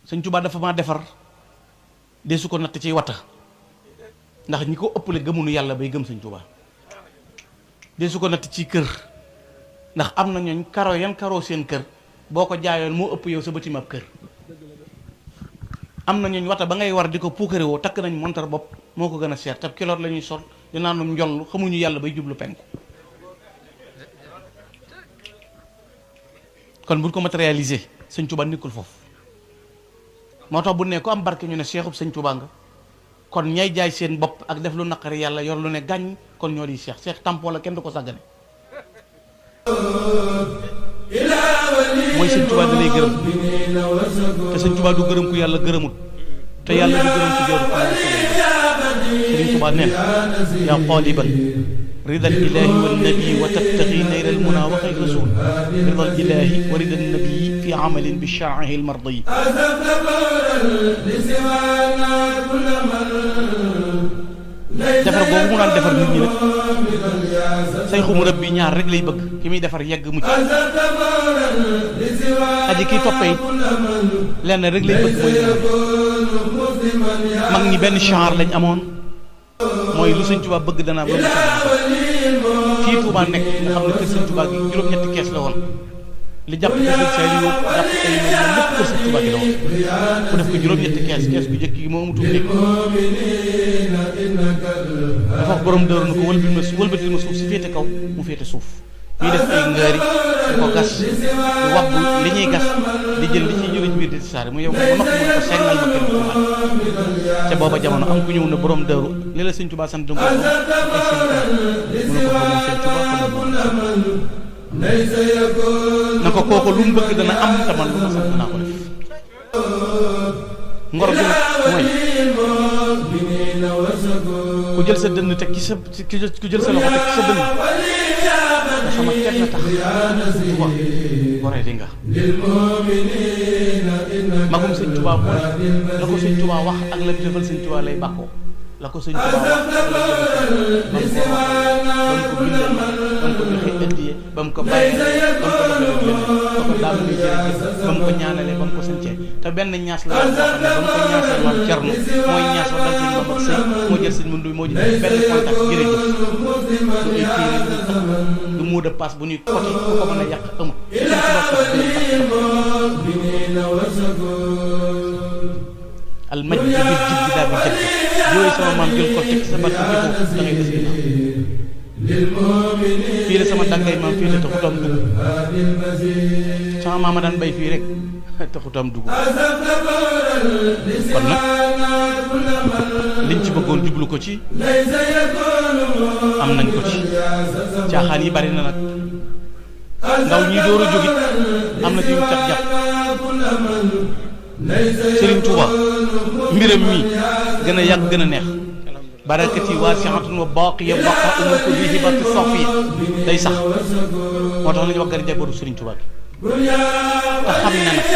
sëñ Tuubaa dafa maa defar de su ko natt ciy wata ndax ñi ko ëppale gëmunu yàlla bay gëm sëñ Tuubaa de su ko natt ci kër ndax am na ñooñ karo yan karoo seen kër boo ko jaayoon moo ëpp yow sa bëtim ab kër am na ñooñ wata ba ngay war di ko puukare woo takk nañ montar bopp moo ko gën a seer tab kiloot la ñuy sol di naanum njoll xamuñu yàlla bay jublu penku kon buñ ko matérialiser sëñ Tuubaa nekkul foofu moo tax bu ne ko am barke ñu ne seexub sëñ Tuubaa nga kon ñay jaay seen bopp ak def lu naqari yàlla yor lu ne gàññ kon ñoo di seex seex tampon la kenn du ko sàggane mooy sëñ Tuubaa da lay gërëm te sëñ Tuubaa du gërëm ku yàlla gërëmut te yàlla du gërëm ku jooru ko sëñ Tuubaa neen yaa qaaliban ridal ilaahi wa nabi wa tabtaxi nayral munaa wa xayra rasul ridal ilaahi wa ridal nabi fi amalin bi shar'ihi al-mardi defar boobu mu daan defar nit ñi nag say xumu rëbb bi ñaar rek lay bëgg ki muy defar yegg mucc aji kiy toppee lenn rek lay bëgg mooy mag ñi benn genre lañ amoon mooy lu sëñ Tuubaa bëgg dana am lu fii Tuubaa nekk nga xam ne kër sëñ Tuubaa gi juróom-ñetti kees la woon li jàpp kër sëñ Saaliw jàpp ay moom lépp kër sëñ Tuubaa gi la woon bu def ko juróom-ñetti kees kees bu njëkk gi moo amatul néeg dafa wax borom dëru na ko wëlbatil ma suuf si féete kaw mu féete suuf ñuy def ay ngaari di ko gas di wabbu li ñuy gas di jël li ciy jóge ci biir di saare mu yow ba noppi mu ne ko sengal ma kenn Tuubaa ca booba jamono am ku ñëw ne borom dëru li la sëñ Tuubaa sant danga ko mu ne ko xamoo sëñ Tuubaa xamoo na ko kooku lu mu bëgg dana am taman lu ma sant naa ko def ngor bi nag mooy ku jël sa dënn teg ci sa ku jël sa loxo teg ci sa dënn nga sama kenn na tax Tuubaa goree di nga magum sëñ Tuubaa moo ne la ko sëñ Tuubaa wax ak la defal sëñ Tuubaa lay bàkkoo la ko sëñ Tuubaa wax ak la defal ba mu ko bindal ba mu ko joxe ëddiye ba mu ko bàyyi ba mu ko doxalee ba ko daal muy jërëjëf ba mu ko ñaanalee ba mu ko sañcee te benn ñaas la boo xam ne ba mu ko ñaasee maam Cerno mooy ñaas wa dal sëñ Mamar Sëy moo jël sëñ Mundu moo jël benn contact jërëjëf du ay téere bu ñu tax du mot de passe bu ñuy côté ku ko mën a yàq amul sëñ al maj bi bir jib bi daal bi jëkk yooyu sama maam jël ko teg sa barke jëfoo da ngay des ginnaaw fii la sama dangay maam fii la taxutam dugg sama maama daan bay fii rek taxutam dugg kon nag liñ ci bëggoon jublu ko ci am nañ ko ci caaxaan yi bari na nag ndaw ñi door a jógit am na ci ñu cax jàpp Sëriñ Tuuba mbiram mi gën a yàgg gën a neex barakati waasi'atun wa baaqiya baqaa'u mulku bi hibati safiya day sax moo tax la ñu wax gën a jabaru Sëriñ Tuuba gi te xam na nag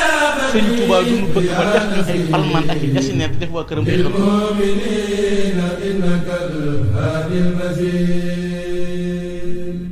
Sëriñ Tuuba du ñu bëgg ba def ñu ay palman ak i jasineer di def waa këram ay xam